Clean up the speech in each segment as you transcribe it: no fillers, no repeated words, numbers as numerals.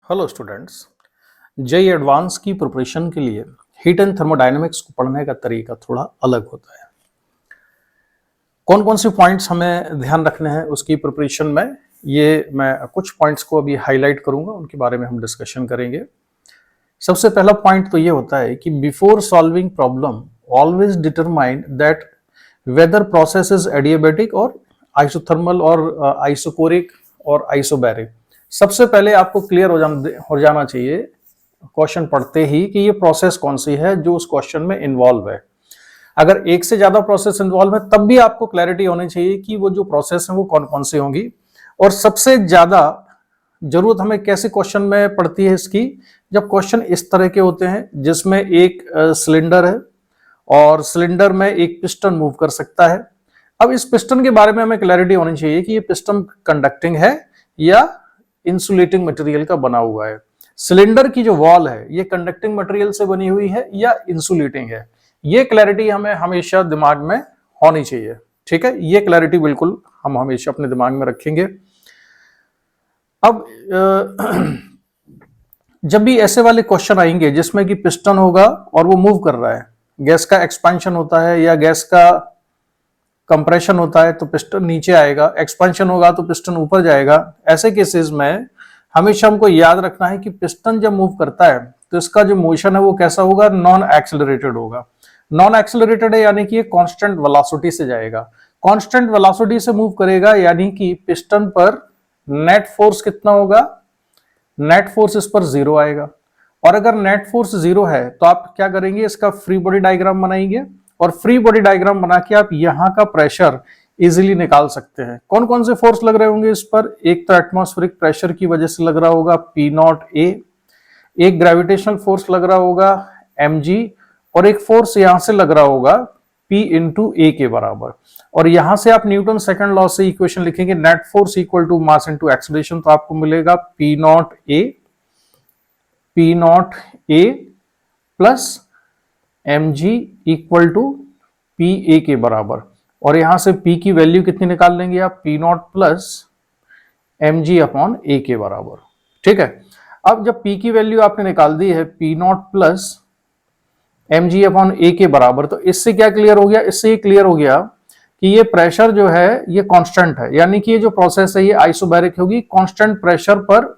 Hello students. JEE advance की preparation के लिए हीट एंड थर्मोडायनेमिक्स को पढ़ने का तरीका थोड़ा अलग होता है। कौन कौन से पॉइंट्स हमें ध्यान रखने हैं उसकी प्रिपरेशन में, ये मैं कुछ पॉइंट्स को अभी हाईलाइट करूंगा, उनके बारे में हम डिस्कशन करेंगे। सबसे पहला पॉइंट तो ये होता है कि before solving problem always determine that whether process is adiabatic और आइसोथर्मल और आइसोकोरिक और आइसोबैरिक। सबसे पहले आपको क्लियर हो जाना चाहिए क्वेश्चन पढ़ते ही कि ये प्रोसेस कौन सी है जो उस क्वेश्चन में इन्वॉल्व है। अगर एक से ज्यादा प्रोसेस इन्वॉल्व है तब भी आपको क्लैरिटी होनी चाहिए कि वो जो प्रोसेस है वो कौन कौन सी होंगी। और सबसे ज्यादा जरूरत हमें कैसे क्वेश्चन में पड़ती है इसकी, जब क्वेश्चन इस तरह के होते हैं जिसमें एक सिलेंडर है और सिलेंडर में एक पिस्टन मूव कर सकता है। अब इस पिस्टन के बारे में हमें क्लैरिटी होनी चाहिए कि ये पिस्टन कंडक्टिंग है या इंसुलेटिंग मटेरियल का बना हुआ है। सिलेंडर की जो वॉल है ये कंडक्टिंग मटेरियल से बनी हुई है या इंसुलेटिंग है, ये क्लैरिटी हमें हमेशा दिमाग में होनी चाहिए। ठीक है, ये क्लैरिटी बिल्कुल हम हमेशा अपने दिमाग में रखेंगे। अब जब भी ऐसे वाले क्वेश्चन आएंगे जिसमें कि पिस्टन होगा और वो मूव कर रहा है, गैस का एक्सपेंशन होता है या गैस का कंप्रेशन होता है तो पिस्टन नीचे आएगा, एक्सपेंशन होगा तो पिस्टन ऊपर जाएगा। ऐसे केसेस में हमेशा हमको याद रखना है कि पिस्टन जब मूव करता है तो इसका जो मोशन है वो कैसा होगा, नॉन एक्सेलरेटेड होगा। नॉन एक्सेलरेटेड है यानी कि ये कांस्टेंट वेलोसिटी से जाएगा। कांस्टेंट वेलोसिटी से मूव करेगा यानी कि पिस्टन पर नेट फोर्स कितना होगा, नेट फोर्स इस पर जीरो आएगा। और अगर नेट फोर्स जीरो है तो आप क्या करेंगे, इसका फ्री बॉडी डायग्राम बनाएंगे और फ्री बॉडी डायग्राम बना के आप यहां का प्रेशर इजीली निकाल सकते हैं। कौन कौन से फोर्स लग रहे होंगे इस पर, एक तो एटमॉस्फेरिक प्रेशर की वजह से लग रहा होगा P नॉट ए, एक ग्रेविटेशनल फोर्स लग रहा होगा mg, और एक फोर्स यहां से लग रहा होगा P इंटू ए के बराबर। और यहां से आप न्यूटन सेकंड लॉ से इक्वेशन लिखेंगे, net force equal to mass into acceleration, तो आपको मिलेगा P naught A plus mg equal to P A के बराबर। और यहां से P की वैल्यू कितनी निकाल लेंगे आप, P naught plus mg upon A के बराबर। ठीक है, अब जब P की वैल्यू आपने निकाल दी है P naught plus mg upon A के बराबर, तो इससे क्या क्लियर हो गया, इससे ये क्लियर हो गया कि ये प्रेशर जो है ये कांस्टेंट है, यानी कि ये जो प्रोसेस है ये आइसोबैरिक होगी। कांस्टेंट प्रेशर पर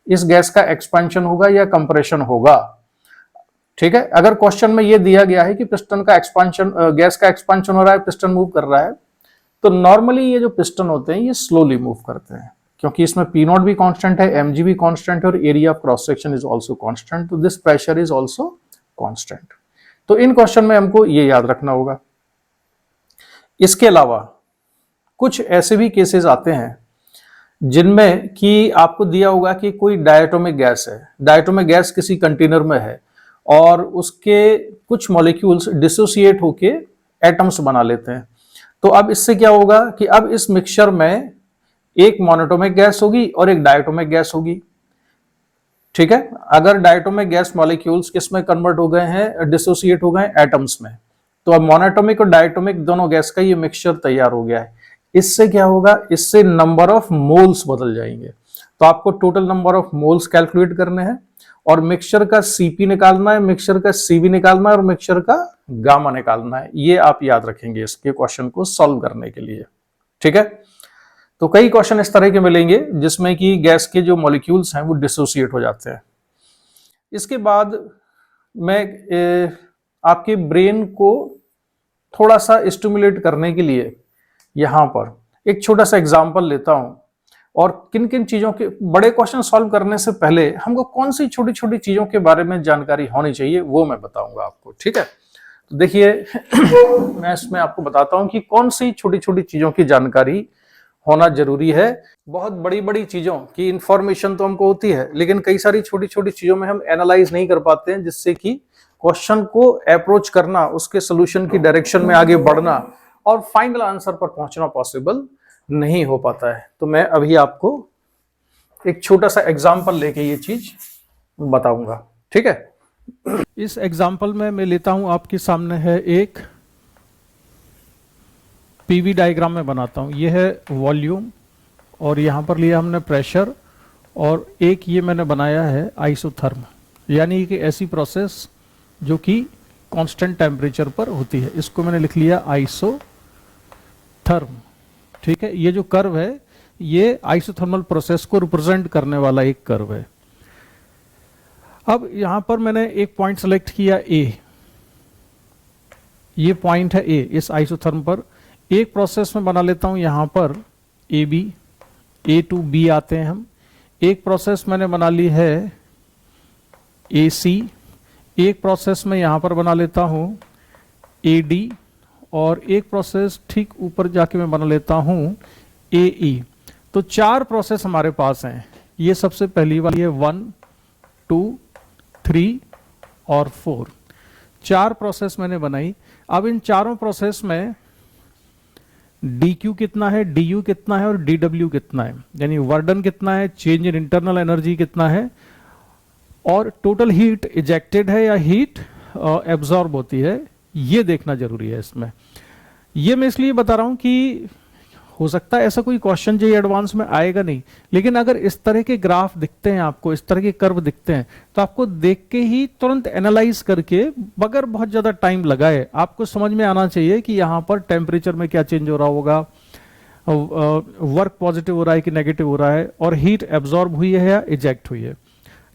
इस गैस का एक्सपेंशन होगा या कंप्रेशन होगा। ठीक है, अगर क्वेश्चन में ये दिया गया है कि पिस्टन का एक्सपेंशन, गैस का एक्सपेंशन हो रहा है, पिस्टन मूव कर रहा है, तो नॉर्मली ये जो पिस्टन होते हैं ये स्लोली मूव करते हैं क्योंकि इसमें P नॉट भी कांस्टेंट है, mg भी कांस्टेंट है और area of cross section is also constant, तो this pressure is also constant. तो इन क्वेश्चन में हमको ये याद रखना होगा। इसके अलावा कुछ ऐसे भी केसेस आते हैं जिनमें कि आपको दिया होगा कि कोई डायटोमिक गैस है, डायटोमिक गैस किसी कंटेनर में है और उसके कुछ मॉलिक्यूल्स डिसोसिएट होके एटम्स बना लेते हैं। तो अब इससे क्या होगा कि अब इस मिक्सचर में एक मोनोटोमिक गैस होगी और एक डायटोमिक गैस होगी। ठीक है, अगर डायटोमिक गैस मॉलिक्यूल्स किस में कन्वर्ट हो गए हैं, डिसोसिएट हो गए एटम्स में, तो अब मोनोटोमिक और डायटोमिक दोनों गैस का ये मिक्सचर तैयार हो गया है। इससे क्या होगा, इससे नंबर ऑफ मोल्स बदल जाएंगे। तो आपको total number of moles calculate करने हैं और मिक्सचर का Cp निकालना है, मिक्सचर का Cv निकालना है और मिक्सचर का गामा निकालना है। ये आप याद रखेंगे इसके क्वेश्चन को सॉल्व करने के लिए। ठीक है, तो कई क्वेश्चन इस तरह के मिलेंगे जिसमें कि गैस के जो मॉलिक्यूल्स हैं वो डिसोसिएट हो जाते हैं। इसके बाद मैं आपके ब्रेन को थोड़ा सा स्टिमुलेट करने के लिए यहां पर एक छोटा सा एग्जांपल लेता हूं और किन किन चीजों के, बड़े क्वेश्चन सॉल्व करने से पहले हमको कौन सी छोटी छोटी चीजों के बारे में जानकारी होनी चाहिए वो मैं बताऊंगा आपको। ठीक है, तो देखिए मैं इसमें आपको बताता हूं कि कौन सी छोटी छोटी चीजों की जानकारी होना जरूरी है। बहुत बड़ी बड़ी चीजों की इंफॉर्मेशन तो हमको होती है लेकिन कई सारी छोटी छोटी चीजों में हम एनालाइज नहीं कर पाते हैं, जिससे कि क्वेश्चन को अप्रोच करना, उसके सोल्यूशन की डायरेक्शन में आगे बढ़ना और फाइनल आंसर पर पहुंचना पॉसिबल नहीं हो पाता है। तो मैं अभी आपको एक छोटा सा एग्जांपल लेके ये चीज बताऊंगा। ठीक है, इस एग्जांपल में मैं लेता हूं आपके सामने है एक पीवी डायग्राम में बनाता हूं। ये है वॉल्यूम और यहां पर लिया हमने प्रेशर और एक ये मैंने बनाया है आइसोथर्म, यानी कि ऐसी प्रोसेस जो कि कांस्टेंट टेम्परेचर पर होती है, इसको मैंने लिख लिया आइसोथर्म। ठीक है, ये जो कर्व है ये आइसोथर्मल प्रोसेस को रिप्रेजेंट करने वाला एक कर्व है। अब यहां पर मैंने एक पॉइंट सेलेक्ट किया ए, ये पॉइंट है ए इस आइसोथर्म पर। एक प्रोसेस में बना लेता हूं यहां पर A B, A to B आते हैं हम। एक प्रोसेस मैंने बना ली है ए सी, एक प्रोसेस में यहां पर बना लेता हूं ए डी, और एक प्रोसेस ठीक ऊपर जाके मैं बना लेता हूं ए ई। तो 4 प्रोसेस हमारे पास हैं। ये सबसे पहली वाली है 1, 2, 3 और 4। 4 प्रोसेस मैंने बनाई। अब इन चारों प्रोसेस में dq कितना है, du कितना है और dw कितना है, यानी वर्क डन कितना है, चेंज इन इंटरनल एनर्जी कितना है, और टोटल हीट इजेक्टेड है या हीट एब्जॉर्ब होती है, ये देखना जरूरी है इसमें। ये मैं इसलिए बता रहा हूं कि हो सकता है ऐसा कोई क्वेश्चन जो एडवांस में आएगा नहीं, लेकिन अगर इस तरह के ग्राफ दिखते हैं आपको, इस तरह के कर्व दिखते हैं, तो आपको देख के ही तुरंत एनालाइज करके बगैर बहुत ज्यादा टाइम लगाए आपको समझ में आना चाहिए कि यहां पर टेम्परेचर में क्या चेंज हो रहा होगा, वर्क पॉजिटिव हो रहा है कि नेगेटिव हो रहा है, और हीट एब्जॉर्ब हुई है या इजेक्ट हुई है।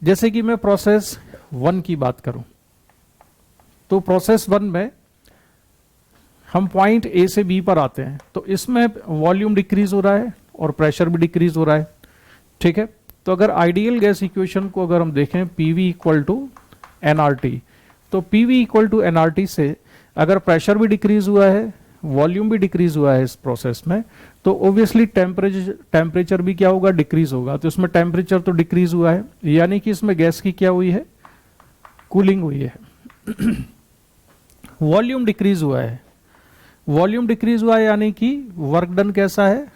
जैसे कि मैं प्रोसेस 1 की बात करूं, तो प्रोसेस 1 में हम पॉइंट ए से बी पर आते हैं, तो इसमें वॉल्यूम डिक्रीज हो रहा है और प्रेशर भी डिक्रीज हो रहा है। ठीक है, तो अगर आइडियल गैस इक्वेशन को अगर हम देखें पीवी इक्वल टू एनआरटी, तो पीवी इक्वल टू एनआरटी से अगर प्रेशर भी डिक्रीज हुआ है, वॉल्यूम भी डिक्रीज हुआ है इस प्रोसेस में, तो ऑब्वियसली टेम्परेचर भी क्या होगा, डिक्रीज होगा। तो इसमें टेम्परेचर तो डिक्रीज हुआ है, यानी कि इसमें गैस की क्या हुई है, कूलिंग हुई है। वॉल्यूम डिक्रीज हुआ है, वॉल्यूम डिक्रीज हुआ है यानी कि वर्क डन कैसा है,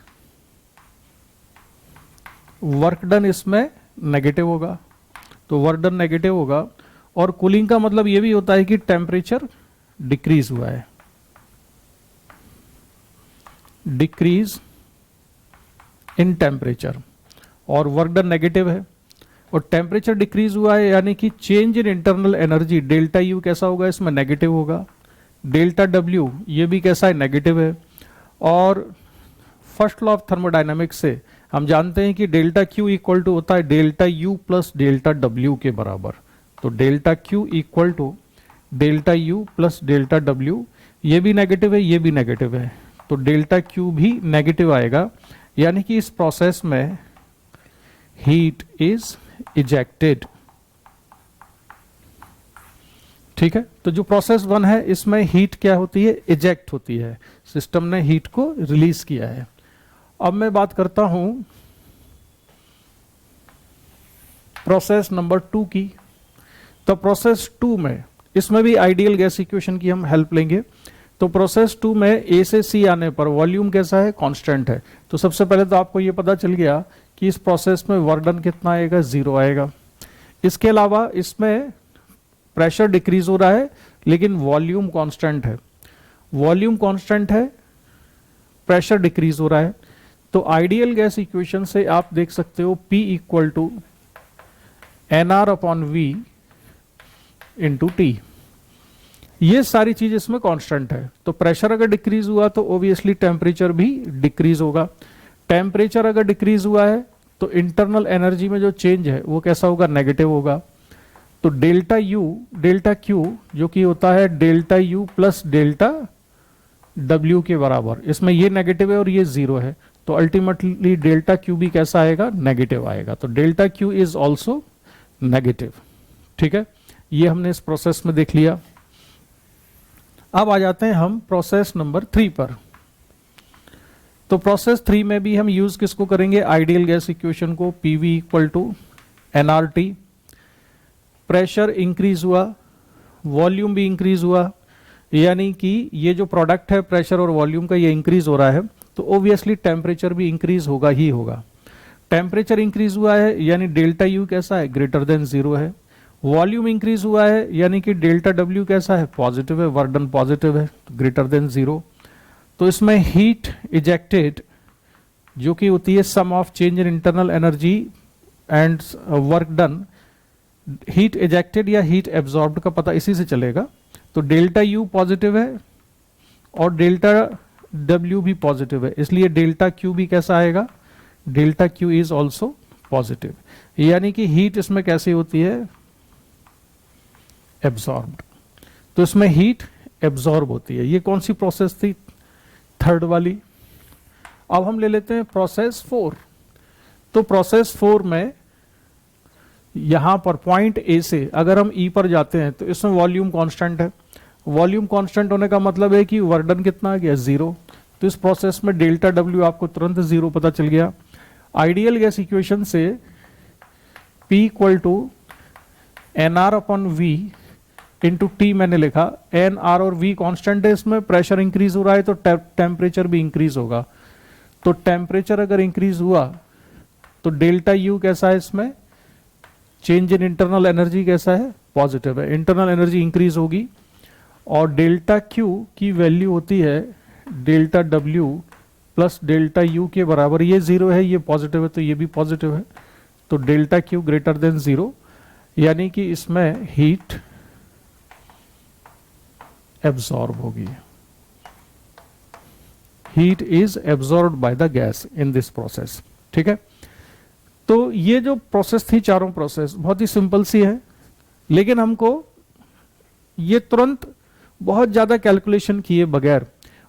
वर्क डन इसमें नेगेटिव होगा, तो वर्क डन नेगेटिव होगा। और कूलिंग का मतलब यह भी होता है कि टेम्परेचर डिक्रीज हुआ है, डिक्रीज इन टेम्परेचर, और वर्क डन नेगेटिव है और टेम्परेचर डिक्रीज हुआ है, यानी कि change in internal energy delta U कैसा होगा, इसमें नेगेटिव होगा। डेल्टा डब्ल्यू ये भी कैसा है, नेगेटिव है। और फर्स्ट लॉ ऑफ थर्मोडायनामिक्स से हम जानते हैं कि डेल्टा क्यू इक्वल टू होता है delta U plus delta W के बराबर। तो delta Q equal to delta U plus delta W, ये भी नेगेटिव है, ये भी नेगेटिव है, तो डेल्टा क्यू भी नेगेटिव आएगा, यानी कि इस प्रोसेस में हीट इज इजेक्टेड। ठीक है, तो जो प्रोसेस 1 है इसमें हीट क्या होती है, इजेक्ट होती है, सिस्टम ने हीट को रिलीज किया है। अब मैं बात करता हूं प्रोसेस नंबर 2 की। तो प्रोसेस 2 में इसमें भी आइडियल गैस इक्वेशन की हम हेल्प लेंगे। तो प्रोसेस 2 में ए से सी आने पर वॉल्यूम कैसा है, कांस्टेंट है। तो सबसे पहले तो आपको यह पता चल गया कि इस प्रोसेस में वर्क डन कितना आएगा, 0 आएगा। इसके अलावा इसमें प्रेशर डिक्रीज हो रहा है लेकिन वॉल्यूम कांस्टेंट है, वॉल्यूम कांस्टेंट है, प्रेशर डिक्रीज हो रहा है। तो आइडियल गैस इक्वेशन से आप देख सकते हो P equal to NR upon V into T. ये सारी चीज इसमें कांस्टेंट है। तो प्रेशर अगर डिक्रीज हुआ तो ऑब्वियसली टेम्परेचर भी डिक्रीज होगा। टेम्परेचर अगर डिक्रीज हुआ है तो इंटरनल एनर्जी में जो चेंज है वो कैसा होगा, नेगेटिव होगा। तो डेल्टा यू डेल्टा क्यू जो कि होता है delta U plus delta W के बराबर, इसमें ये नेगेटिव है और ये 0 है, तो अल्टीमेटली डेल्टा क्यू भी कैसा आएगा, नेगेटिव आएगा। तो delta Q is also negative. ठीक है, ये हमने इस प्रोसेस में देख लिया। अब आ जाते हैं हम प्रोसेस नंबर 3 पर। तो प्रोसेस 3 में भी हम यूज किसको करेंगे, आइडियल गैस इक्वेशन को, PV equal to NRT. Pressure increase हुआ, वॉल्यूम भी इंक्रीज हुआ, यानी कि ये जो प्रोडक्ट है प्रेशर और वॉल्यूम का ये इंक्रीज हो रहा है, तो ऑब्वियसली टेम्परेचर भी इंक्रीज होगा ही होगा। टेम्परेचर इंक्रीज हुआ है यानी डेल्टा यू कैसा है, ग्रेटर देन 0 है। वॉल्यूम इंक्रीज हुआ है यानी कि डेल्टा डब्ल्यू कैसा है, पॉजिटिव है, वर्क डन पॉजिटिव है, ग्रेटर देन 0। तो इसमें हीट इजेक्टेड जो कि होती है sum of change in internal energy and work done, heat ejected या हीट एब्जॉर्ब्ड का पता इसी से चलेगा। तो डेल्टा यू पॉजिटिव है और डेल्टा डब्ल्यू भी पॉजिटिव है, इसलिए डेल्टा क्यू भी कैसा आएगा, delta Q is also positive. यानी कि हीट इसमें कैसी होती है, एब्जॉर्ब्ड। तो इसमें हीट एब्जॉर्ब होती है। ये कौन सी प्रोसेस थी, थर्ड वाली। अब हम ले लेते हैं प्रोसेस 4। तो प्रोसेस 4 में यहां पर पॉइंट ए से अगर हम ई पर जाते हैं तो इसमें वॉल्यूम कांस्टेंट है। वॉल्यूम कांस्टेंट होने का मतलब है कि वर्क डन कितना आ गया, 0। तो इस प्रोसेस में डेल्टा डब्ल्यू आपको तुरंत 0 पता चल गया। आइडियल गैस इक्वेशन से P equal to N R upon V into T मैंने लिखा। एन आर और वी कांस्टेंट है, इसमें प्रेशर इंक्रीज हो रहा है तो टेम्परेचर भी इंक्रीज होगा। तो टेम्परेचर अगर इंक्रीज हुआ तो डेल्टा यू कैसा है, इसमें चेंज इन इंटरनल एनर्जी कैसा है, पॉजिटिव है। इंटरनल एनर्जी इंक्रीज होगी और डेल्टा क्यू की वैल्यू होती है delta W plus delta U के बराबर। ये 0 है, ये पॉजिटिव है तो ये भी पॉजिटिव है। तो डेल्टा क्यू ग्रेटर देन 0, यानी कि इसमें हीट एब्जॉर्ब होगी। Heat is absorb by the gas in this process. ठीक है, तो ये जो प्रोसेस थी, चारों प्रोसेस बहुत ही सिंपल सी है, लेकिन हमको ये तुरंत बहुत ज्यादा कैलकुलेशन किए बगैर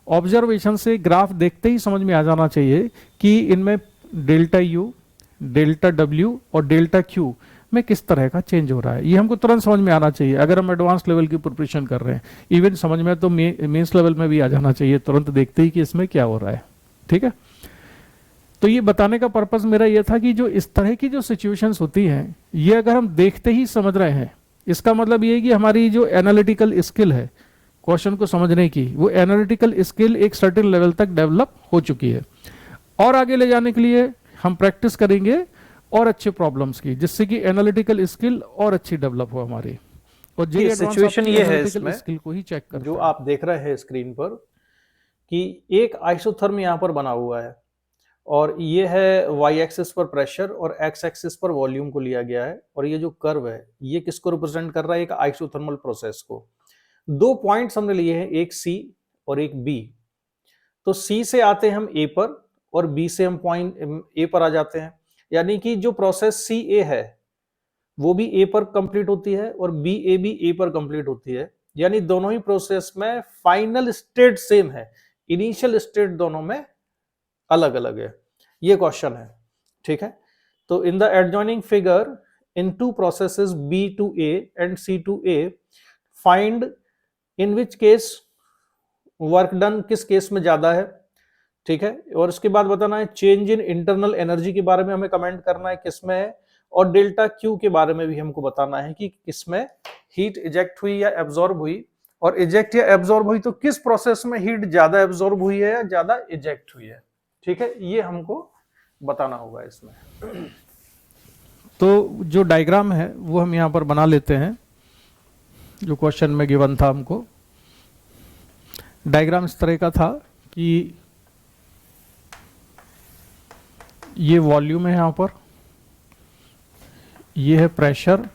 ऑब्जर्वेशन से ग्राफ देखते ही समझ में आ जाना चाहिए कि इनमें डेल्टा यू, डेल्टा डब्ल्यू और डेल्टा क्यू में किस तरह का चेंज हो रहा है। ये हमको तुरंत समझ में आना चाहिए अगर हम एडवांस लेवल की प्रिपरेशन कर रहे हैं। इवन समझ में तो मेंस लेवल में भी आ जाना चाहिए तुरंत देखते ही कि इसमें क्या हो रहा है। ठीक है, तो ये बताने का पर्पस मेरा ये था कि जो इस तरह की जो सिचुएशंस होती हैं, ये अगर हम देखते ही समझ रहे हैं, इसका मतलब ये है कि हमारी जो एनालिटिकल स्किल है क्वेश्चन को समझने की, वो एनालिटिकल स्किल एक सर्टेन लेवल तक डेवलप हो चुकी है। और आगे ले जाने के लिए हम प्रैक्टिस करेंगे और अच्छे प्रॉब्लम्स की, जिससे कि एनालिटिकल स्किल और अच्छी डेवलप हो हमारी। और जे सिचुएशन ये है इसमें स्किल को ही चेक कर, जो आप देख रहे हैं स्क्रीन पर कि एक आइसोथर्म यहाँ पर बना हुआ है और ये है वाई एक्सिस पर प्रेशर और एक्स एक्सिस पर वॉल्यूम को लिया गया है। और ये जो कर्व है ये किसको रिप्रेजेंट कर रहा है, एक आइसोथर्मल प्रोसेस को। 2 पॉइंट्स हमने लिए हैं, एक सी और एक बी। तो सी से आते हैं हम ए पर और बी से हम पॉइंट ए पर आ जाते हैं। यानी कि जो प्रोसेस सी ए है वो भी ए पर कंप्लीट होती है और बी ए भी ए पर कंप्लीट होती है। यानी दोनों ही प्रोसेस में फाइनल स्टेट सेम है, इनिशियल स्टेट दोनों में अलग अलग है। ये क्वेश्चन है। ठीक है, तो in the adjoining figure in 2 processes B to A and C to A find in which case work done किस केस में ज्यादा है। ठीक है, और उसके बाद बताना है चेंज इन इंटरनल एनर्जी के बारे में हमें कमेंट करना है किसमें है, और डेल्टा क्यू के बारे में भी हमको बताना है कि किसमें हीट इजेक्ट हुई या एब्जॉर्ब हुई, और इजेक्ट या एब्जॉर्ब हुई तो किस प्रोसेस में हीट ज्यादा एब्जॉर्ब हुई है या ज्यादा इजेक्ट हुई है। ठीक है, ये हमको बताना होगा इसमें। तो जो डायग्राम है वो हम यहां पर बना लेते हैं, जो क्वेश्चन में गिवन था हमको। डायग्राम इस तरह का था कि ये वॉल्यूम है, यहां पर ये है प्रेशर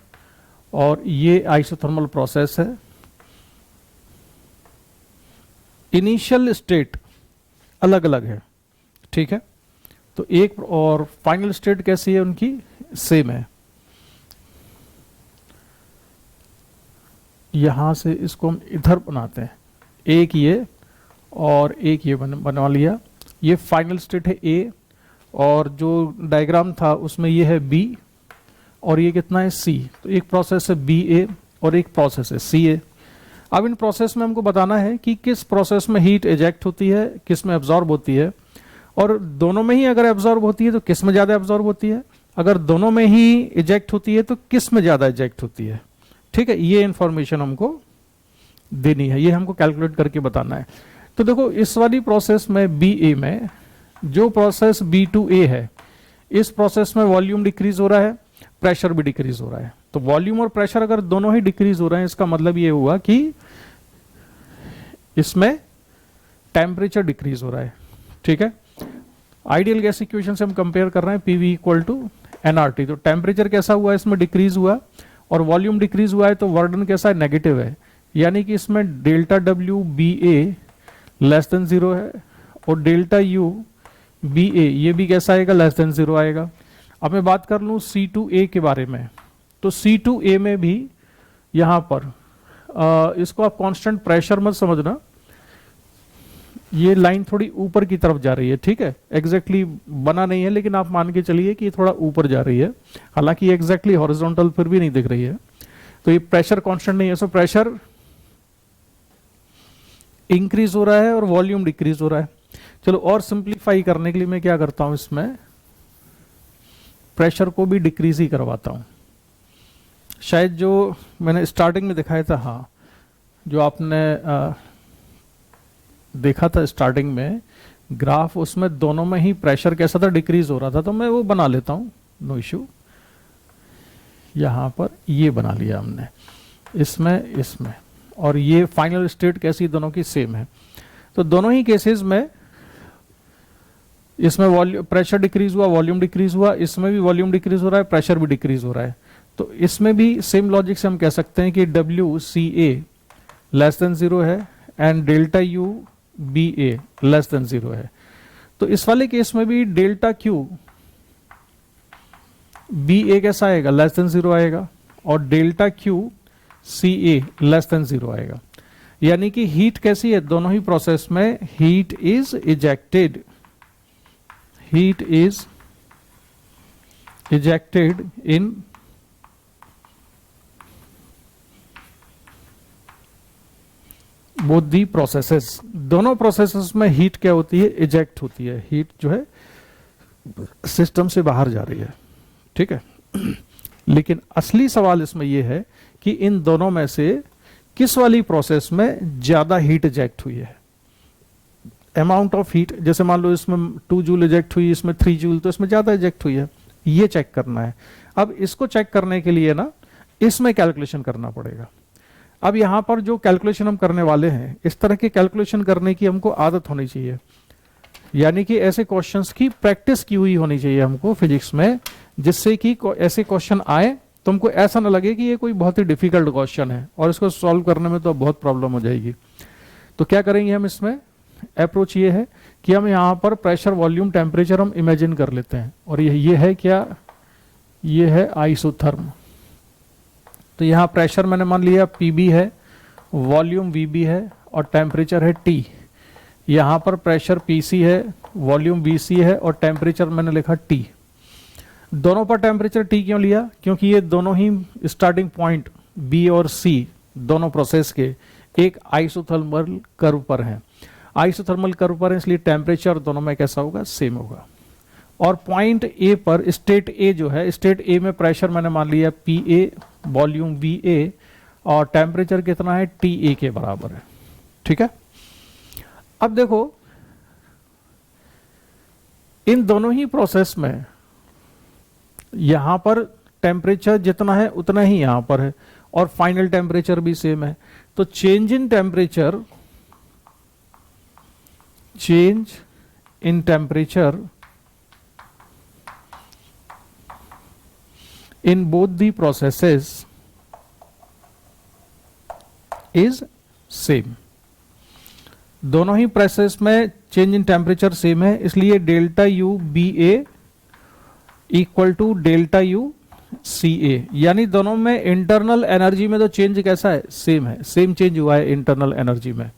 और ये आइसोथर्मल प्रोसेस है। इनिशियल स्टेट अलग अलग है। ठीक है, तो एक और फाइनल स्टेट कैसी है उनकी, सेम है। यहां से इसको हम इधर बनाते हैं, एक ये और एक ये बनवा लिया। ये फाइनल स्टेट है ए, और जो डायग्राम था उसमें ये है बी और ये कितना है सी। तो एक प्रोसेस है बी ए और एक प्रोसेस है सी ए। अब इन प्रोसेस में हमको बताना है कि किस प्रोसेस में हीट इजेक्ट होती है, किस में एब्जॉर्ब होती है, और दोनों में ही अगर एब्जॉर्ब होती है तो किस में ज्यादा एब्जॉर्ब होती है, अगर दोनों में ही इजेक्ट होती है तो किस में ज्यादा इजेक्ट होती है। ठीक है, ये इंफॉर्मेशन हमको देनी है, ये हमको कैलकुलेट करके बताना है। तो देखो इस वाली प्रोसेस में बी ए में, जो प्रोसेस बी टू ए है, इस प्रोसेस में वॉल्यूम डिक्रीज हो रहा है, प्रेशर भी डिक्रीज हो रहा है। तो वॉल्यूम और प्रेशर अगर दोनों ही डिक्रीज हो रहे हैं, इसका मतलब ये हुआ कि इसमें टेम्परेचर डिक्रीज हो रहा है। ठीक है, आइडियल गैस इक्वेशन से हम कंपेयर कर रहे हैं, पीवी इक्वल टू एनआरटी। तो टेम्परेचर कैसा हुआ है इसमें, डिक्रीज हुआ, और वॉल्यूम डिक्रीज हुआ है, तो वर्क डन कैसा है, नेगेटिव है। यानी कि इसमें delta W B A less than 0 है, और डेल्टा यू बी ए ये भी कैसा आएगा, लेस देन 0 आएगा। अब मैं बात कर लूँ C2A के बारे में, तो C2A में भी यहाँ पर इसको आप कांस्टेंट प्रेशर मत समझना, ये लाइन थोड़ी ऊपर की तरफ जा रही है, ठीक है, एग्जैक्टली बना नहीं है, लेकिन आप मान के चलिए कि ये थोड़ा ऊपर जा रही है, हालांकि एग्जैक्टली हॉरिजॉन्टल फिर भी नहीं दिख रही है। तो ये प्रेशर कांस्टेंट नहीं है, सो प्रेशर इंक्रीज हो रहा है और वॉल्यूम डिक्रीज हो रहा है। चलो और सिंप्लीफाई करने के लिए मैं क्या करता हूं, इसमें प्रेशर को भी डिक्रीज ही करवाता हूं। शायद जो मैंने स्टार्टिंग में दिखाया था, हाँ, जो आपने देखा था स्टार्टिंग में ग्राफ, उसमें दोनों में ही प्रेशर कैसा था, डिक्रीज हो रहा था। तो मैं वो बना लेता हूं, नो इशू। यहां पर ये बना लिया हमने, इसमें और ये फाइनल स्टेट कैसी, दोनों की सेम है। तो दोनों ही केसेस में इसमें वॉल्यूम प्रेशर डिक्रीज हुआ, वॉल्यूम डिक्रीज हुआ, इसमें भी वॉल्यूम डिक्रीज हो रहा है, प्रेशर भी डिक्रीज हो रहा है। तो इसमें भी सेम लॉजिक से हम कह सकते हैं कि W C A less than 0 है and delta U B A less than 0 है। तो इस वाले केस में भी डेल्टा क्यू बी ए कैसा आएगा, लेस देन 0 आएगा, और delta Q C A less than 0 आएगा। यानी कि हीट कैसी है दोनों ही प्रोसेस में, heat is ejected in both the processes. दोनों प्रोसेसेस में हीट क्या होती है, इजेक्ट होती है, हीट जो है सिस्टम से बाहर जा रही है, ठीक है। लेकिन असली सवाल इसमें यह है कि इन दोनों में से किस वाली प्रोसेस में ज्यादा हीट इजेक्ट हुई है, अमाउंट ऑफ हीट। जैसे मान लो इसमें 2 जूल इजेक्ट हुई, इसमें 3 जूल, तो इसमें ज्यादा इजेक्ट हुई है, ये चेक करना है। अब इसको चेक करने के लिए ना इसमें कैलकुलेशन करना पड़ेगा। अब यहां पर जो कैलकुलेशन हम करने वाले हैं, इस तरह के कैलकुलेशन करने की हमको आदत होनी चाहिए, यानी कि ऐसे क्वेश्चंस की प्रैक्टिस की हुई होनी चाहिए हमको फिजिक्स में, जिससे कि ऐसे क्वेश्चन आए तो हमको ऐसा ना लगे कि ये कोई बहुत ही डिफिकल्ट क्वेश्चन है और इसको सॉल्व करने में तो बहुत प्रॉब्लम हो जाएगी। तो क्या करेंगे हम इसमें, अप्रोच ये है कि हम यहाँ पर प्रेशर, वॉल्यूम, टेम्परेचर हम इमेजिन कर लेते हैं, और ये है क्या, ये है आइसोथर्म। तो यहाँ प्रेशर मैंने मान लिया PB है, वॉल्यूम VB है, और टेम्परेचर है T। यहाँ पर प्रेशर PC है, वॉल्यूम VC है, और टेम्परेचर मैंने लिखा T। दोनों पर टेम्परेचर T क्यों लिया, क्योंकि ये दोनों ही स्टार्टिंग पॉइंट B और C दोनों प्रोसेस के एक आइसोथर्मल कर्व पर हैं। आइसोथर्मल कर्व पर है, इसलिए टेम्परेचर दोनों में कैसा होगा, सेम होगा। और पॉइंट ए पर स्टेट ए जो है, स्टेट ए में प्रेशर मैंने मान लिया PA, वॉल्यूम VA, और टेम्परेचर कितना है, TA के बराबर है, ठीक है। अब देखो इन दोनों ही प्रोसेस में यहां पर टेम्परेचर जितना है उतना ही यहां पर है, और फाइनल टेम्परेचर भी सेम है। तो change in temperature in both the processes is same। दोनों ही प्रोसेस में चेंज इन टेम्परेचर सेम है, इसलिए delta U B A equal to delta U C A, यानी दोनों में इंटरनल एनर्जी में तो चेंज कैसा है, सेम है, सेम चेंज हुआ है इंटरनल एनर्जी में।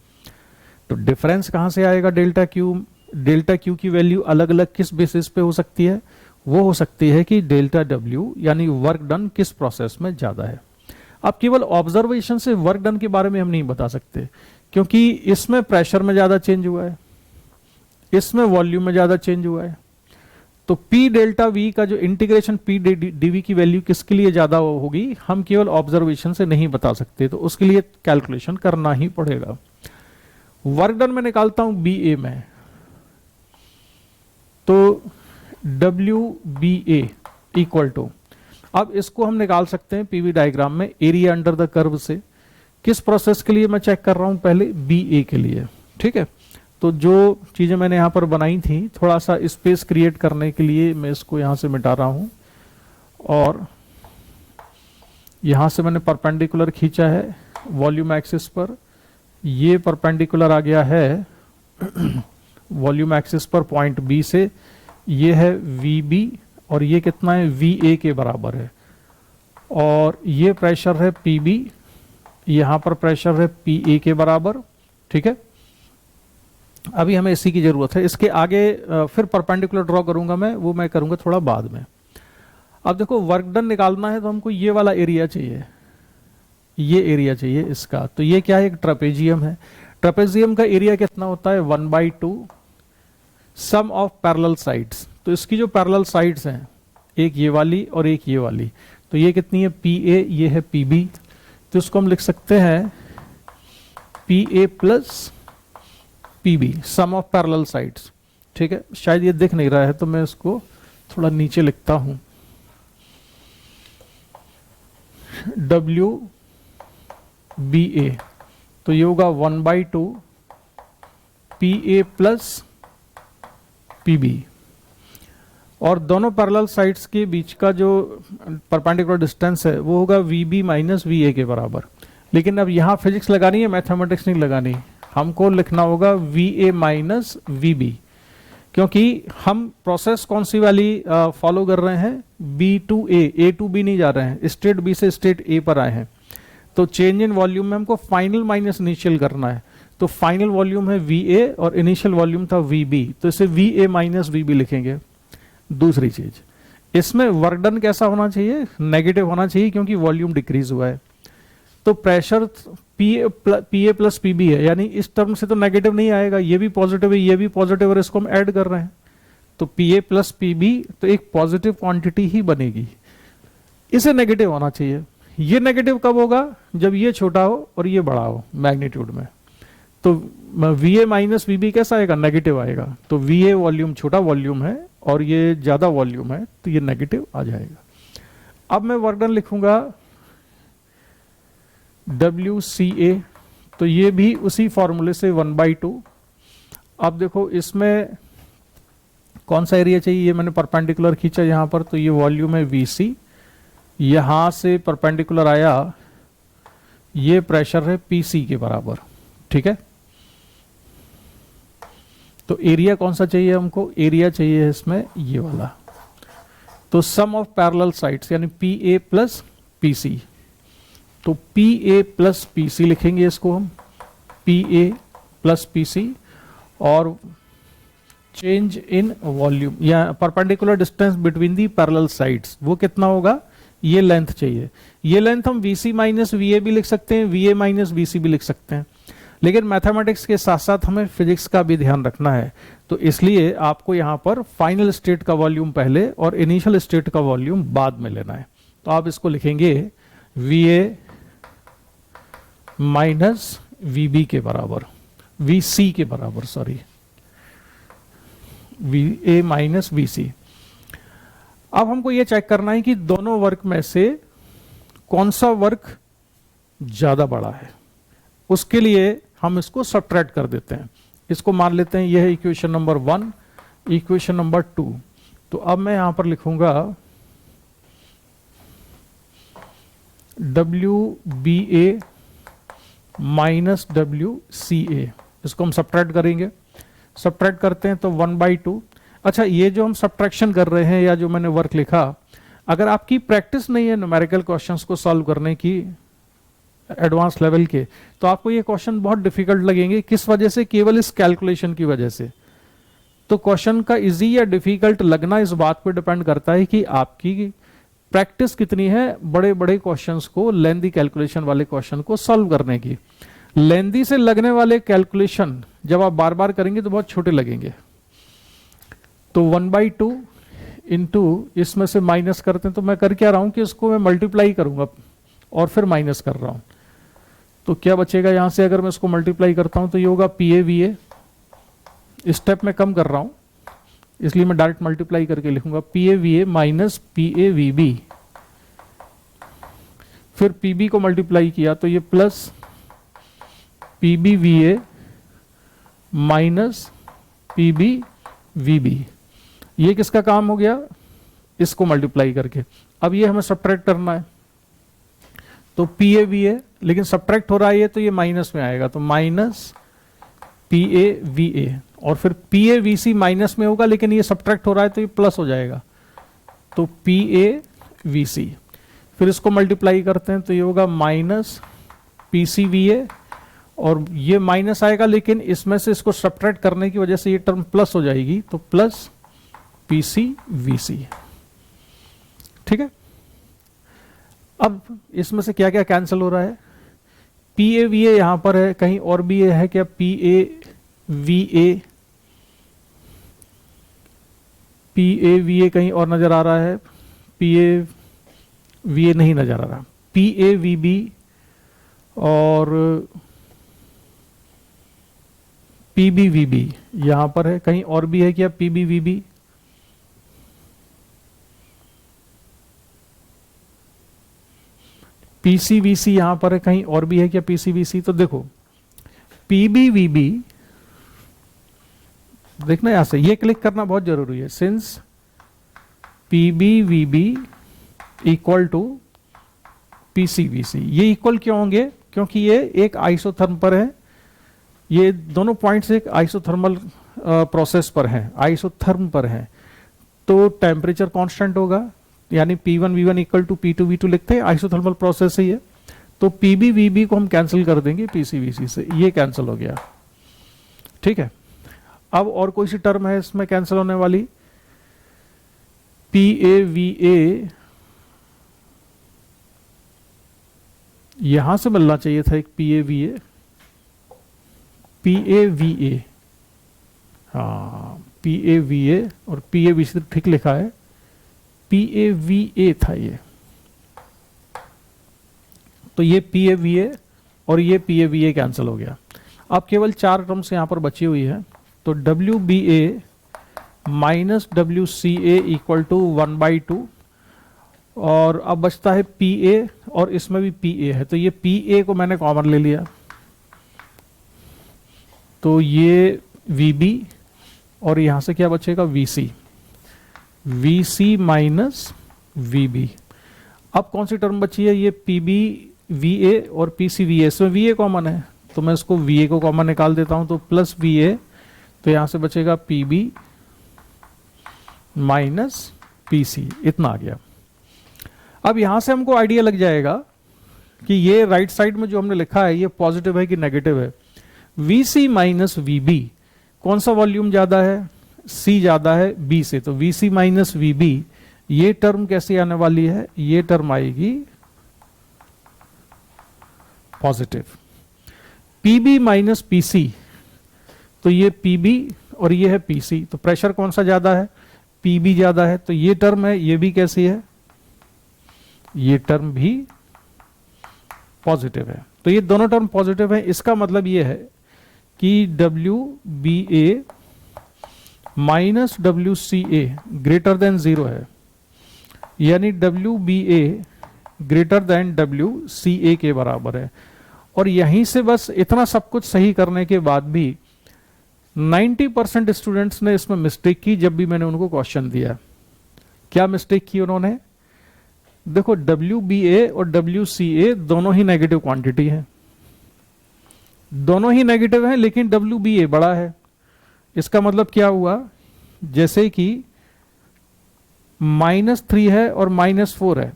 तो डिफरेंस कहां से आएगा, डेल्टा क्यू की वैल्यू अलग अलग किस बेसिस पे हो सकती है, वो हो सकती है कि डेल्टा डब्ल्यू यानी वर्क डन किस प्रोसेस में ज्यादा है। अब केवल ऑब्जर्वेशन से वर्क डन के बारे में हम नहीं बता सकते, क्योंकि इसमें प्रेशर में ज्यादा चेंज हुआ है, इसमें वॉल्यूम में ज्यादा चेंज हुआ है। तो P डेल्टा V का जो इंटीग्रेशन P dV की वैल्यू किसके लिए ज्यादा होगी, हम केवल ऑब्जर्वेशन से नहीं बता सकते, तो उसके लिए कैलकुलेशन करना ही पड़ेगा। वर्क डन में निकालता हूं BA में, तो WBA इक्वल टू, अब इसको हम निकाल सकते हैं PV डायग्राम में एरिया अंडर द कर्व से। किस प्रोसेस के लिए मैं चेक कर रहा हूं, पहले BA के लिए, ठीक है। तो जो चीजें मैंने यहां पर बनाई थी, थोड़ा सा स्पेस क्रिएट करने के लिए मैं इसको यहां से मिटा रहा हूं, और यहां से मैंने परपेंडिकुलर खींचा है वॉल्यूम एक्सिस पर, ये परपेंडिकुलर आ गया है वॉल्यूम एक्सिस पर पॉइंट बी से, ये है वी बी और ये कितना है वी ए के बराबर है, और ये प्रेशर है पी बी, यहां पर प्रेशर है पी ए के बराबर। ठीक है, अभी हमें इसी की जरूरत है, इसके आगे फिर परपेंडिकुलर ड्रॉ करूंगा मैं, वो मैं करूंगा थोड़ा बाद में। अब देखो वर्क डन निकालना है तो हमको ये वाला एरिया चाहिए, ये एरिया चाहिए इसका। तो ये क्या है, एक ट्रेपेजियम है। ट्रेपेजियम का एरिया कितना होता है 1/2 सम ऑफ पैरेलल साइड्स। तो इसकी जो पैरेलल साइड्स हैं, एक ये वाली और एक ये वाली, तो ये कितनी है पी ए, ये है पी बी। तो इसको हम लिख सकते हैं P A plus P B sum of parallel sides. ठीक है, शायद ये दिख नहीं रहा है तो मैं इसको थोड़ा नीचे लिखता हूं, डब्ल्यू बी ए। तो ये होगा 1/2 P A plus P B, और दोनों पैरेलल साइड्स के बीच का जो परपेंडिकुलर डिस्टेंस है वो होगा V B minus V A के बराबर। लेकिन अब यहाँ फिजिक्स लगानी है, मैथमेटिक्स नहीं लगानी, हमको लिखना होगा V A minus V B, क्योंकि हम प्रोसेस कौन सी वाली फॉलो कर रहे हैं, B to A to B नहीं जा रहे हैं, स्टेट बी से स्टेट ए पर आए हैं। तो चेंज इन वॉल्यूम में हमको फाइनल माइनस इनिशियल करना है, तो फाइनल वॉल्यूम है वी ए और इनिशियल वॉल्यूम था वी बी, तो इसे V A minus V B लिखेंगे। दूसरी चीज, इसमें वर्क डन कैसा होना चाहिए, नेगेटिव होना चाहिए, क्योंकि वॉल्यूम डिक्रीज हुआ है। तो pressure P A plus P B है, यानी इस टर्म से तो नेगेटिव नहीं आएगा, ये भी पॉजिटिव है, ये भी पॉजिटिव, और इसको हम ऐड कर रहे हैं, तो P A plus P B तो एक पॉजिटिव क्वांटिटी ही बनेगी। इसे नेगेटिव होना चाहिए। ये नेगेटिव कब होगा, जब ये छोटा हो और ये बड़ा हो मैग्नीट्यूड में। तो V A minus V B कैसा आएगा, नेगेटिव आएगा। तो वी ए वॉल्यूम छोटा वॉल्यूम है और ये ज्यादा वॉल्यूम है, तो ये नेगेटिव आ जाएगा। अब मैं वर्क डन लिखूंगा डब्ल्यू सी ए, तो ये भी उसी फॉर्मूले से 1/2। अब देखो इसमें कौन सा एरिया चाहिए, ये मैंने परपेंडिकुलर खींचा यहां पर, तो ये वॉल्यूम है वी सी, यहां से परपेंडिकुलर आया, ये प्रेशर है पी सी के बराबर। ठीक है, तो एरिया कौन सा चाहिए हमको, एरिया चाहिए इसमें ये वाला। तो सम ऑफ पैरेलल साइड्स यानी P A plus P C, तो P A plus P C लिखेंगे इसको हम, P A plus P C, और चेंज इन वॉल्यूम या perpendicular distance between the parallel sides, वो कितना होगा, ये लेंथ चाहिए। ये लेंथ हम V C minus V A भी लिख सकते हैं, V A minus V C भी लिख सकते हैं, लेकिन मैथमेटिक्स के साथ साथ हमें फिजिक्स का भी ध्यान रखना है, तो इसलिए आपको यहां पर फाइनल स्टेट का वॉल्यूम पहले और इनिशियल स्टेट का वॉल्यूम बाद में लेना है। तो आप इसको लिखेंगे V A minus V B के बराबर, वी सी के बराबर, sorry, V A minus V C. अब हमको यह चेक करना है कि दोनों वर्क में से कौन सा वर्क ज्यादा बड़ा है। उसके लिए हम इसको सब्ट्रैक्ट कर देते हैं, इसको मान लेते हैं यह है इक्वेशन नंबर 1, इक्वेशन नंबर 2। तो अब मैं यहां पर लिखूंगा डब्ल्यू बी ए माइनस डब्ल्यू सी ए, इसको हम सब्ट्रैक्ट करेंगे। सब्ट्रैक्ट करते हैं तो 1/2। अच्छा, ये जो हम सब्ट्रैक्शन कर रहे हैं या जो मैंने वर्क लिखा, अगर आपकी प्रैक्टिस नहीं है न्यूमेरिकल क्वेश्चंस को सॉल्व करने की एडवांस लेवल के, तो आपको ये क्वेश्चन बहुत डिफिकल्ट लगेंगे। किस वजह से, केवल इस कैलकुलेशन की वजह से। तो क्वेश्चन का इजी या डिफिकल्ट लगना इस बात पर डिपेंड करता है कि आपकी प्रैक्टिस कितनी है बड़े बड़े क्वेश्चंस को, लेंदी कैलकुलेशन वाले क्वेश्चन को सॉल्व करने की। लेंदी से लगने वाले कैलकुलेशन जब आप बार बार करेंगे तो बहुत छोटे लगेंगे। तो 1/2 इंटू इसमें से माइनस करते हैं, तो मैं कर क्या रहा हूं कि इसको मैं मल्टीप्लाई करूंगा और फिर माइनस कर रहा हूं। तो क्या बचेगा यहां से, अगर मैं इसको मल्टीप्लाई करता हूं तो ये होगा P A V A. Step में कम कर रहा हूं इसलिए मैं डायरेक्ट मल्टीप्लाई करके लिखूंगा P A V A minus P A V B, फिर पी बी को मल्टीप्लाई किया तो ये plus P B V A minus P B V B. ये किसका काम हो गया, इसको मल्टीप्लाई करके। अब ये हमें सब्ट्रैक्ट करना है, तो पी ए वी ए, लेकिन सब्ट्रैक्ट हो रहा है ये, तो ये माइनस में आएगा, तो minus P A V A, और फिर P A V C minus में होगा, लेकिन ये सब्ट्रैक्ट हो रहा है तो ये प्लस हो जाएगा, तो पी ए वी सी। फिर इसको मल्टीप्लाई करते हैं तो ये होगा minus P C V A, और ये माइनस आएगा, लेकिन इसमें से इसको सब्ट्रैक्ट करने की वजह से ये टर्म प्लस हो जाएगी, तो प्लस पी सी वी सी। ठीक है, अब इसमें से क्या क्या कैंसिल हो रहा है, पी ए वी ए यहां पर है, कहीं और भी ये है क्या, P A V A, P A V ए कहीं और नजर आ रहा है, पी ए वी ए नहीं नजर आ रहा, पी ए वी बी और पी बी वी बी यहां पर है, कहीं और भी है क्या, पी बी वी बी, पीसीवीसी यहां पर है, कहीं और भी है क्या पीसीवीसी। तो देखो पीबीवीबी, देखना यहां से, ये क्लिक करना बहुत जरूरी है, सिंस पीबीवीबी इक्वल टू पीसीवीसी। ये इक्वल क्यों होंगे, क्योंकि ये एक आइसोथर्म पर है, ये दोनों पॉइंट्स एक आइसोथर्मल प्रोसेस पर हैं, आइसोथर्म पर हैं, तो टेम्परेचर कांस्टेंट होगा, यानी P1 V1 equal to P2 V2 लिखते हैं, आइसोथर्मल प्रोसेस ही है, तो PB VB को हम कैंसिल कर देंगे PCVC से, ये कैंसिल हो गया। ठीक है, अब और कोई सी टर्म है इसमें कैंसिल होने वाली, PAVA यहां से मिलना चाहिए था एक PAVA, PAVA, हाँ PAVA और PAVC ठीक लिखा है, PAVA था ये, तो ये PAVA और ये PAVA कैंसिल हो गया। अब केवल 4 टर्म्स यहां पर बची हुई है, तो WBA minus WCA equal to 1/2, और अब बचता है PA, और इसमें भी PA है, तो ये PA को मैंने कॉमन ले लिया, तो ये VB और यहां से क्या बचेगा VC, VC माइनस VB। अब कौन सी टर्म बची है, ये PBVA और PCVA, इसमें VA कॉमन है, तो मैं इसको VA को कॉमन निकाल देता हूं, तो प्लस VA, तो यहां से बचेगा PB माइनस PC, इतना आ गया। अब यहां से हमको आइडिया लग जाएगा कि ये राइट साइड में जो हमने लिखा है ये पॉजिटिव है कि नेगेटिव है। VC माइनस VB, कौन सा वॉल्यूम ज्यादा है, C ज्यादा है B से, तो VC माइनस VB, ये टर्म कैसी आने वाली है, ये टर्म आएगी पॉजिटिव। PB माइनस PC, तो ये PB और ये है PC, तो प्रेशर कौन सा ज्यादा है, PB ज्यादा है, तो ये टर्म है, ये भी कैसी है, ये टर्म भी पॉजिटिव है, तो ये दोनों टर्म पॉजिटिव है। इसका मतलब ये है कि WBA minus WCA greater than 0 है, यानी WBA ग्रेटर देन WCA के बराबर है। और यहीं से बस इतना सब कुछ सही करने के बाद भी 90% स्टूडेंट्स ने इसमें मिस्टेक की जब भी मैंने उनको क्वेश्चन दिया। क्या मिस्टेक की उन्होंने, देखो WBA और WCA दोनों ही नेगेटिव क्वांटिटी है, दोनों ही नेगेटिव है, लेकिन WBA बड़ा है। इसका मतलब क्या हुआ, जैसे कि -3 है और -4 है,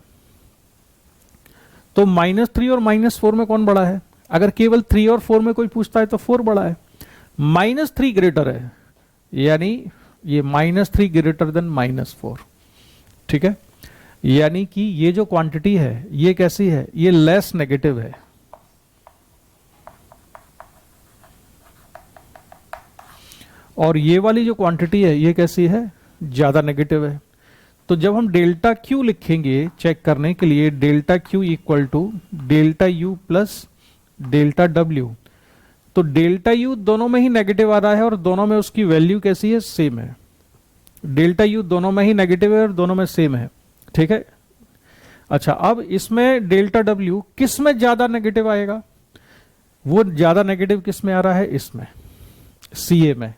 तो -3 और -4 में कौन बड़ा है, अगर केवल 3 और 4 में कोई पूछता है तो 4 बड़ा है, -3 ग्रेटर है, यानी ये -3 ग्रेटर देन -4। ठीक है, यानी कि ये जो क्वांटिटी है ये कैसी है, ये लेस नेगेटिव है। और ये वाली जो क्वांटिटी है ये कैसी है, ज्यादा नेगेटिव है। तो जब हम डेल्टा क्यू लिखेंगे चेक करने के लिए, delta Q equal to delta U plus delta W, तो डेल्टा यू दोनों में ही नेगेटिव आ रहा है और दोनों में उसकी वैल्यू कैसी है, सेम है। डेल्टा यू दोनों में ही नेगेटिव है और दोनों में सेम है। ठीक है, अच्छा अब इसमें डेल्टा डब्ल्यू किस में ज्यादा नेगेटिव आएगा, वो ज्यादा नेगेटिव किस में आ रहा है, इसमें सीए में,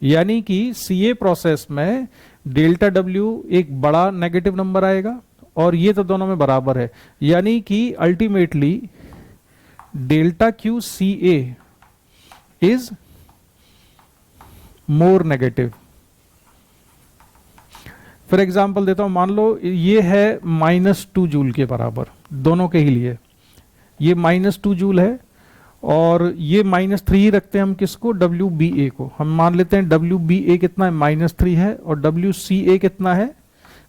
यानी कि सीए प्रोसेस में डेल्टा डब्ल्यू एक बड़ा नेगेटिव नंबर आएगा और ये तो दोनों में बराबर है, यानी कि ultimately delta Q C A is more negative. For example देता हूं, मान लो ये है -2 जूल के बराबर दोनों के ही लिए, ये -2 जूल है और ये -3 ही रखते हैं हम किसको, WBA को। हम मान लेते हैं WBA कितना है, -3 है, और WCA कितना है,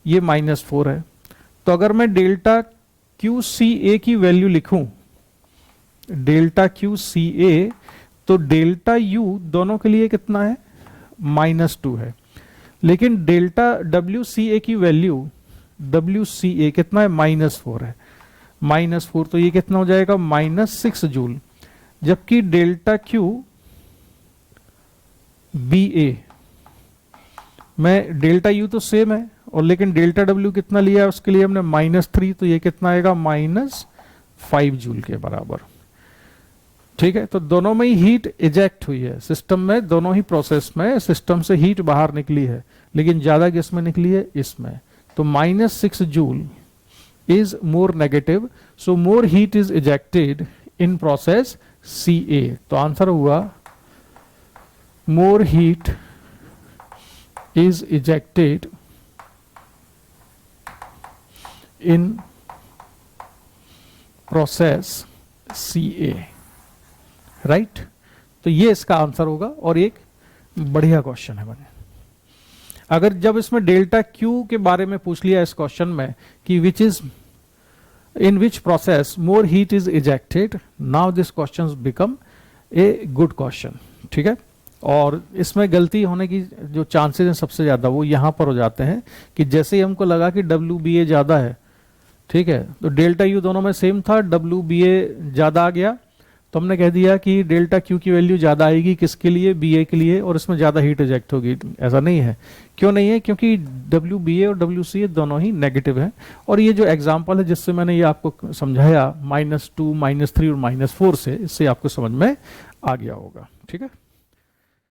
ये -4 है। तो अगर मैं डेल्टा QCA की वैल्यू लिखूं, डेल्टा QCA, तो डेल्टा U दोनों के लिए कितना है, -2 है, लेकिन डेल्टा WCA की वैल्यू, WCA कितना है, -4 है, -4, तो ये कितना हो जाएगा, -6 जूल। जबकि डेल्टा QBA में डेल्टा U तो सेम है, और लेकिन डेल्टा W कितना लिया है, उसके लिए हमने -3, तो ये कितना आएगा, -5 जूल के बराबर। ठीक है, तो दोनों में ही हीट इजेक्ट हुई है सिस्टम में, दोनों ही प्रोसेस में सिस्टम से हीट बाहर निकली है, लेकिन ज्यादा किस में निकली है, इसमें। तो -6 joule is more negative, so more heat is ejected in process CA। तो आंसर हुआ more heat is ejected in process CA, right. तो ये इसका आंसर होगा, और एक बढ़िया क्वेश्चन है बने। अगर जब इसमें डेल्टा Q के बारे में पूछ लिया इस क्वेश्चन में कि which is in which process more heat is ejected, now this questions become a good question। ठीक है, और इसमें गलती होने की जो चांसेस हैं सबसे ज्यादा वो यहां पर हो जाते हैं कि जैसे ही हमको लगा कि WBA ज्यादा है, ठीक है, तो डेल्टा U दोनों में सेम था, WBA ज्यादा आ गया, तो हमने कह दिया कि डेल्टा Q की वैल्यू ज्यादा आएगी किसके लिए, BA के लिए, और इसमें ज्यादा हीट इजेक्ट होगी। ऐसा नहीं है, क्यों नहीं है, क्योंकि WBA और WCA दोनों ही नेगेटिव हैं। और ये जो एग्जांपल है जिससे मैंने ये आपको समझाया -2, -3 और -4 से, इससे आपको समझ में आ गया होगा। ठीक है।